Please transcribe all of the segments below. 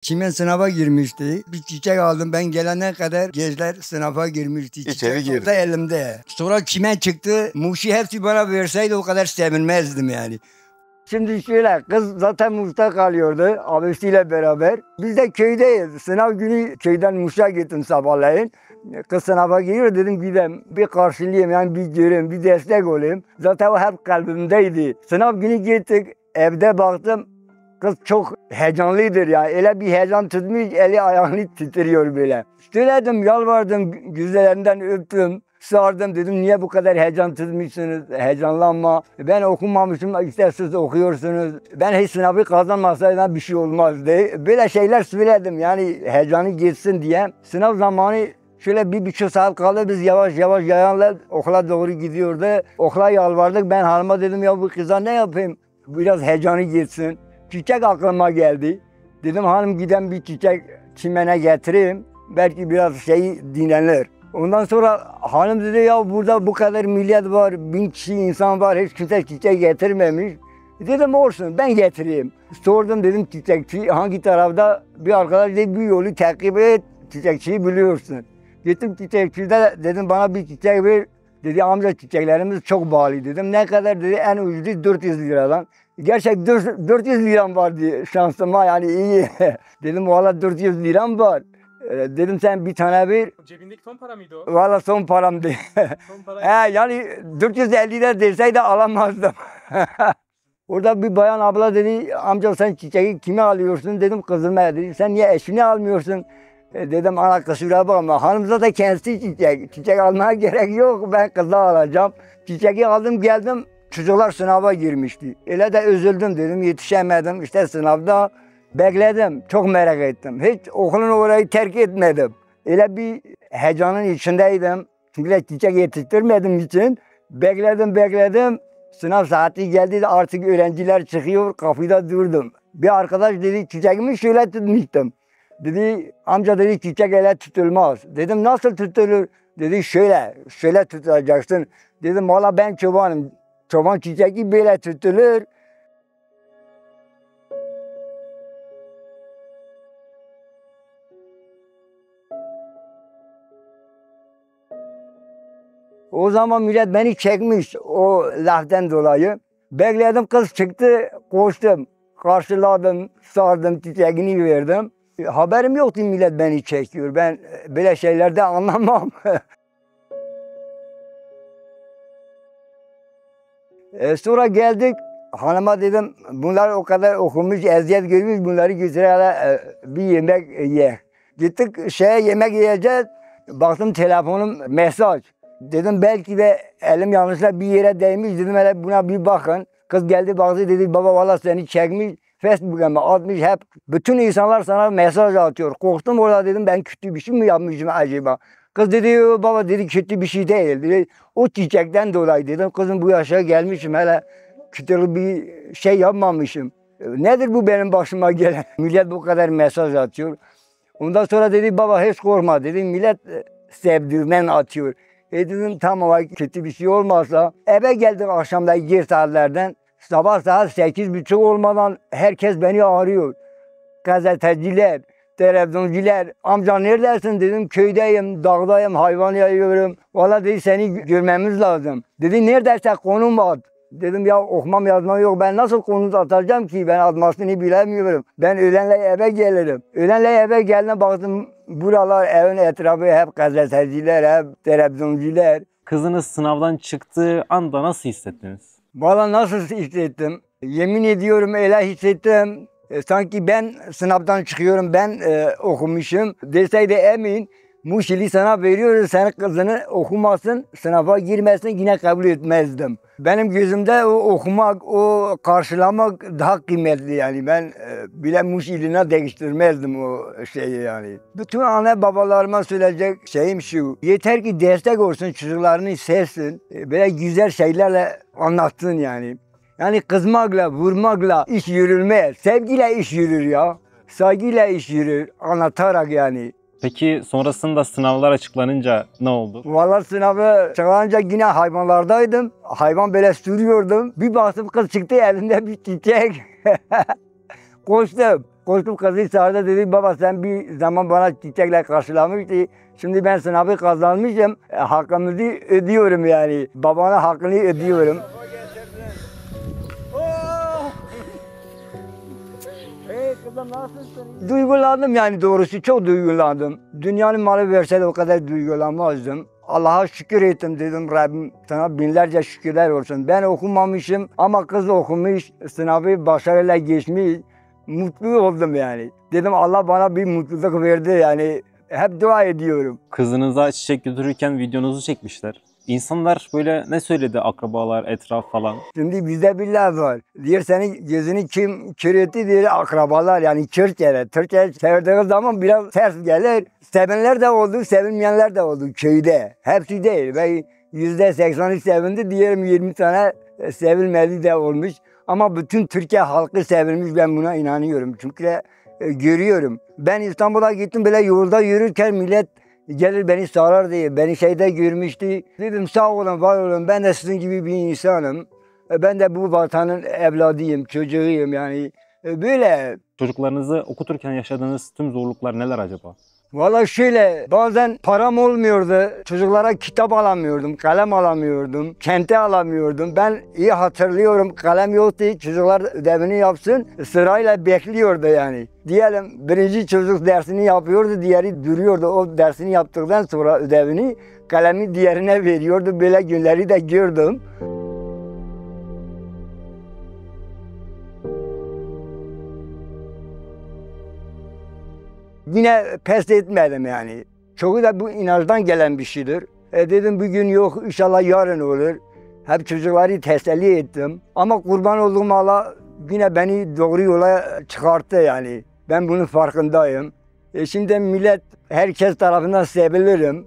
Çimen sınava girmişti. Bir çiçek aldım. Ben gelene kadar gençler sınava girmişti. İçeri Çiçek girdi. da elimde. Sonra çimen çıktı. Muşi hepsi bana verseydi o kadar sevinmezdim yani. Şimdi şöyle, kız zaten Muş'ta kalıyordu abisiyle beraber. Biz de köydeyiz. Sınav günü köyden Muş'a gittim sabahleyin. Kız sınava giriyor, dedim gideyim bir karşılayayım, yani bir göreyim, bir destek olayım. Zaten o hep kalbimdeydi. Sınav günü gittik, evde baktım. Kız çok heyecanlıdır ya. Öyle bir heyecan tutmuş, eli ayağını titriyor böyle. Söyledim, yalvardım, güzellerinden öptüm. Sardım, dedim niye bu kadar heyecan tutmuşsunuz, heyecanlanma. Ben okumamışım, işte siz okuyorsunuz. Ben hiç sınavı kazanmasaydım bir şey olmazdı. Böyle şeyler söyledim, yani heyecanı geçsin diye. Sınav zamanı şöyle 1,5 saat kaldı, biz yavaş yavaş yayanla okula doğru gidiyordu. Okula yalvardık, ben hanıma dedim ya bu kıza ne yapayım, biraz heyecanı geçsin. Çiçek aklıma geldi. Dedim hanım giden bir çiçek çimene getireyim, belki biraz dinlenir. Ondan sonra hanım dedi ya burada bu kadar millet var, 1000 kişi insan var, hiç kimse çiçek getirmemiş. Dedim olsun ben getireyim. Sordum, dedim çiçekçi hangi tarafta, bir arkadaş dedi bir yolu takip et, çiçekçiyi biliyorsun. Gittim çiçekçide, dedim bana bir çiçek ver. Dedi amca çiçeklerimiz çok pahalı, dedim ne kadar, dedi en ucuzu 400 liradan. Gerçek 400 liram var diye şansıma, yani iyi. Dedim valla 400 liram var. Dedim sen bir tane ver. Cebindeki son para mıydı o? Valla son paramdı. Son para. Yani 450 lira deseydi alamazdım. Orada bir bayan abla dedi amca sen çiçeği kime alıyorsun, dedim kızıma, dedi sen niye eşini almıyorsun? Dedim ana kusura bakma, hanımıza da kendisi çiçek almaya gerek yok, ben kıza alacağım. Çiçeği aldım geldim, çocuklar sınava girmişti. Öyle de üzüldüm, dedim yetişemedim, işte sınavda bekledim, çok merak ettim. Hiç okulun orayı terk etmedim. Öyle bir heyecanın içindeydim. Çünkü çiçek yetiştirmediğim için bekledim. Sınav saati geldi de artık öğrenciler çıkıyor, kapıda durdum. Bir arkadaş dedi çiçeğimi şöyle tutmuştum. Dedi amca, dedi çiçek öyle tutulmaz. Dedim nasıl tutulur? Dedi şöyle tutacaksın. Dedim valla ben çobanım. Çoban çiçeği böyle tutulur. O zaman millet beni çekmiş o laftan dolayı. Bekledim, kız çıktı, koştum. Karşıladım, sardım, çiçeğini verdim. Haberim yoktu millet beni çekiyor. Ben böyle şeylerde anlamam. Sonra geldik, hanıma dedim bunlar o kadar okumuş, eziyet görmüş, bunları götürelim bir yemek ye. Gittik yemek yiyeceğiz, baktım telefonum mesaj. Dedim belki de elim yanlışla bir yere değmiş, dedim hele buna bir bakın. Kız geldi baktı, dedi baba valla seni çekmiş, Facebook'a atmış, hep bütün insanlar sana mesaj atıyor. Korktum orada, dedim ben kötü bir şey mi yapmışım acaba? Kız dedi baba, dedi kötü bir şey değil, dedi o çiçekten dolayı, dedim kızım bu yaşa gelmişim, hele kötü bir şey yapmamışım. Nedir bu benim başıma gelen? Millet bu kadar mesaj atıyor. Ondan sonra dedi baba hiç korkma, dedi millet sevdiğinden atıyor. Dedim tamam, kötü bir şey olmazsa. Eve geldim akşamda 2 saatlerden. Sabah saat 8:30 olmadan herkes beni arıyor. Gazeteciler, televizyoncular. Amca neredesin, dedim köydeyim, dağdayım, hayvan yayıyorum. Valla dedi seni görmemiz lazım. Dedi neredeyse konum at. Dedim ya okumam yazmam yok, ben nasıl konum atacağım ki, ben atmasını bilemiyorum. Ben öğlenle eve gelirim. Öğlenle eve geldim, baktım buralar evin etrafı hep gazeteciler, hep televizyoncular. Kızınız sınavdan çıktığı anda nasıl hissettiniz? Valla nasıl hissettim? Yemin ediyorum öyle hissettim. Sanki ben sınavdan çıkıyorum, ben okumuşum. Deseydi emin, Muşili sana veriyoruz, senin kızını okumasın, sınava girmesin, yine kabul etmezdim. Benim gözümde o okumak, o karşılamak daha kıymetli yani. Ben bile Muşili'ne değiştirmezdim o şeyi yani. Bütün anne babalarıma söyleyecek şeyim şu: yeter ki destek olsun, çocuklarını sevsin, böyle güzel şeylerle anlatsın yani. Yani kızmakla, vurmakla iş yürülmez. Sevgiyle iş yürür ya. Saygıyla iş yürür, anlatarak yani. Peki sonrasında sınavlar açıklanınca ne oldu? Vallahi sınavı çıkınca yine hayvanlardaydım. Hayvan böyle sürüyordum. Bir baktım kız çıktı elinde bir çiçek. Koştum. Koştum kızı sardı, dedi baba sen bir zaman bana çiçekle karşılamıştı. Şimdi ben sınavı kazanmışım. Hakkımızı ödüyorum yani. Babana hakkını ödüyorum. Hey kızım nasılsın? Duygulandım yani doğrusu çok duygulandım. Dünyanın malı verse de o kadar duygulanmazdım. Allah'a şükür ettim dedim Rabbim sana binlerce şükürler olsun. Ben okumamışım ama kız okumuş, sınavı başarıyla geçmiş. Mutlu oldum yani. Dedim Allah bana bir mutluluk verdi yani. Hep dua ediyorum. Kızınıza çiçek götürürken videonuzu çekmişler. İnsanlar böyle ne söyledi? Akrabalar, etraf falan. Şimdi bizde bir laf var. Diyor senin gözünü kim kör etti diyor akrabalar yani Türkçe'de. Türkçe çevirdiği zaman biraz ters gelir. Sevenler de oldu, sevilmeyenler de oldu köyde. Hepsi değil. Ve %80'i sevindi, diyelim 20 tane sevilmedi de olmuş. Ama bütün Türkiye halkı sevilmiş, ben buna inanıyorum. Çünkü görüyorum. Ben İstanbul'a gittim böyle yolda yürürken millet gelir beni sarar diye. Beni şeyde görmüştü. Dedim sağ olun, var olun. Ben de sizin gibi bir insanım. Ben de bu vatanın evladıyım, çocuğuyum yani. Böyle. Çocuklarınızı okuturken yaşadığınız tüm zorluklar neler acaba? Valla şöyle bazen param olmuyordu. Çocuklara kitap alamıyordum, kalem alamıyordum, kente alamıyordum. Ben iyi hatırlıyorum, kalem yoktu. Çocuklar ödevini yapsın, sırayla bekliyordu yani. Diyelim birinci çocuk dersini yapıyordu, diğeri duruyordu. O dersini yaptıktan sonra ödevini, kalemi diğerine veriyordu. Böyle günleri de gördüm. Yine pes etmedim yani. Çoğu da bu inançtan gelen bir şeydir. Dedim bugün yok, inşallah yarın olur. Hep çocukları teselli ettim. Ama kurban olduğum Allah yine beni doğru yola çıkarttı yani. Ben bunun farkındayım. Şimdi millet herkes tarafından sevilirim.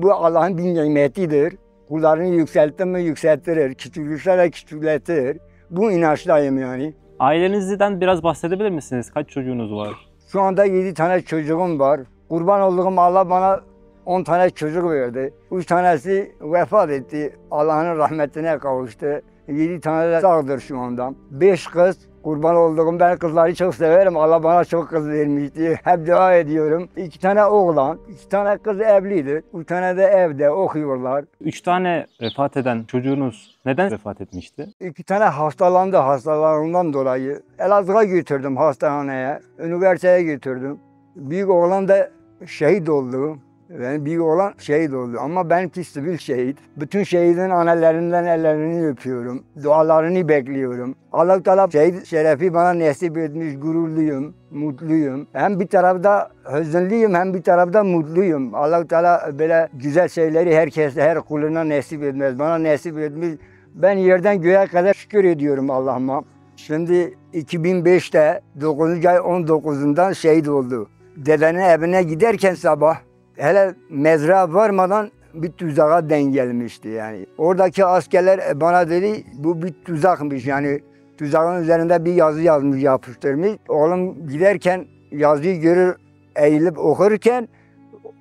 Bu Allah'ın bir nimetidir. Kullarını yükseltti mi yükseltir, küçülürse küçültir. Bu inançtayım yani. Ailenizden biraz bahsedebilir misiniz? Kaç çocuğunuz var? Şu anda 7 tane çocuğum var. Kurban olduğum Allah bana 10 tane çocuk verdi. 3 tanesi vefat etti. Allah'ın rahmetine kavuştu. 7 tane de sağdır şu anda. 5 kız. Kurban olduğum ben kızları çok severim. Allah bana çok kız vermişti. Hep dua ediyorum. 2 tane oğlan, 2 tane kız evlidir. 3 tane de evde okuyorlar. 3 tane vefat eden çocuğunuz neden vefat etmişti? 2 tane hastalandı hastalarından dolayı. Elazığ'a götürdüm hastaneye. Üniversiteye götürdüm. Büyük oğlan da şehit oldu. Yani büyük olan şehit oldu ama benimki sivil şehit. Bütün şehidin annelerinden ellerini öpüyorum. Dualarını bekliyorum. Allah-u Teala şehit şerefi bana nasip etmiş, gururluyum, mutluyum. Hem bir tarafta hüzünlüyüm hem bir tarafta mutluyum. Allah-u Teala böyle güzel şeyleri herkese, her kuluna nasip etmez. Bana nasip etmiş. Ben yerden göğe kadar şükür ediyorum Allah'ıma. Şimdi 2005'te 9. ay 19'undan şehit oldu. Dedenin evine giderken sabah hele mezra varmadan bir tuzağa denk gelmişti yani. Oradaki askerler bana dedi bu bir tuzakmış yani. Tuzağın üzerinde bir yazı yazmış, yapıştırmış. Oğlum giderken yazıyı görür, eğilip okurken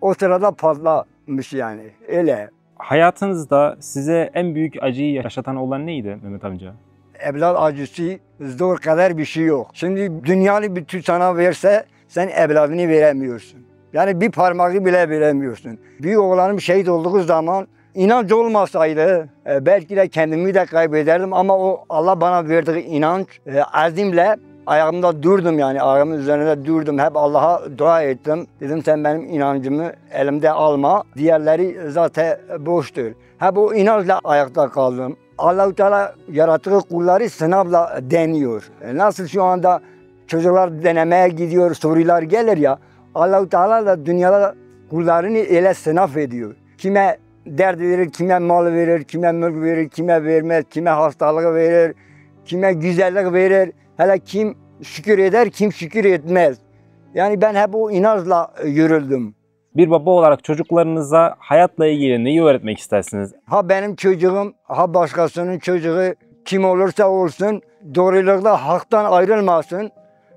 o sırada patlamış yani. Öyle. Hayatınızda size en büyük acıyı yaşatan olan neydi Mehmet amca? Evlat acısı zor kadar bir şey yok. Şimdi dünyanın bütün sana verse sen evladını veremiyorsun. Yani bir parmağı bile veremiyorsun. Büyük oğlanım şehit olduğu zaman inanç olmasaydı belki de kendimi de kaybederdim ama o Allah bana verdiği inanç azimle ayağımda durdum yani ayağımın üzerinde durdum. Hep Allah'a dua ettim. Dedim sen benim inancımı elimde alma. Diğerleri zaten boştur. Hep o inançla ayakta kaldım. Allah-u Teala yarattığı kulları sınavla deniyor. Nasıl şu anda çocuklar denemeye gidiyor, sorular gelir ya. Allah-u Teala da dünyada kullarını ele sınav ediyor. Kime dert verir, kime mal verir, kime mülk verir, kime vermez, kime hastalık verir, kime güzellik verir. Hele kim şükür eder, kim şükür etmez. Yani ben hep o inançla yürüldüm. Bir baba olarak çocuklarınıza hayatla ilgili neyi öğretmek istersiniz? Ha benim çocuğum, ha başkasının çocuğu kim olursa olsun doğrulukta haktan ayrılmasın.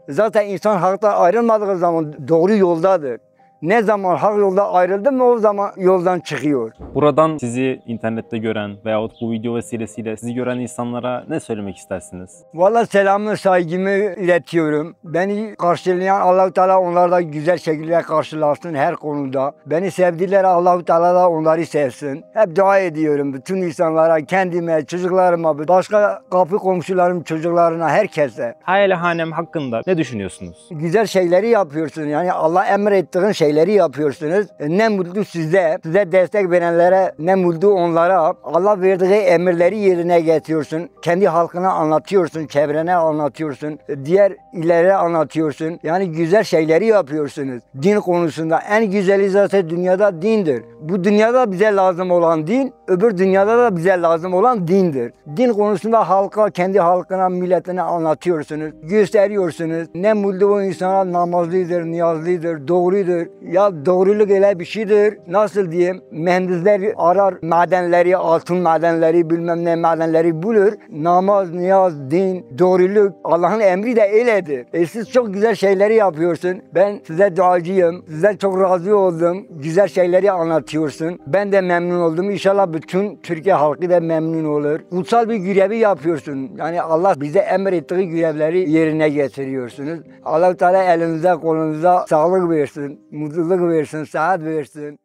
Zaten insan haktan ayrılmadığı zaman doğru yoldadır. Ne zaman hak yolda ayrıldı mı o zaman yoldan çıkıyor. Buradan sizi internette gören veyahut bu video vesilesiyle sizi gören insanlara ne söylemek istersiniz? Vallahi selamı, saygımı iletiyorum. Beni karşılayan Allah-u Teala onları da güzel şekilde karşılasın her konuda. Beni sevdiler, Allah-u Teala da onları sevsin. Hep dua ediyorum bütün insanlara, kendime, çocuklarıma, başka kapı komşularım çocuklarına, herkese. Aile hakkında ne düşünüyorsunuz? Güzel şeyleri yapıyorsunuz. Yani Allah emrettiğin şeyleri yapıyorsunuz. Ne mutlu size. Size destek verenlere ne mutlu onlara. Allah verdiği emirleri yerine getiriyorsun. Kendi halkına anlatıyorsun, çevrene anlatıyorsun, diğer illere anlatıyorsun. Yani güzel şeyleri yapıyorsunuz. Din konusunda en güzeli zaten dünyada dindir. Bu dünyada bize lazım olan din, öbür dünyada da bize lazım olan dindir. Din konusunda halka, kendi halkına, milletine anlatıyorsunuz, gösteriyorsunuz. Ne mutlu o insana namazlıdır, niyazlıdır, doğrudur. Ya doğruluk öyle bir şeydir. Nasıl diyeyim? Mühendisler arar madenleri, altın madenleri, bilmem ne madenleri bulur. Namaz, niyaz, din, doğruluk, Allah'ın emri de öyledir. Siz çok güzel şeyleri yapıyorsun. Ben size duacıyım. Sizden çok razı oldum. Güzel şeyleri anlatıyorsun. Ben de memnun oldum. İnşallah bütün Türkiye halkı da memnun olur. Kutsal bir görevi yapıyorsun. Yani Allah bize emrettiği görevleri yerine getiriyorsunuz. Allah-u Teala elinize kolunuza sağlık versin, mutluluk versin, sıhhat versin.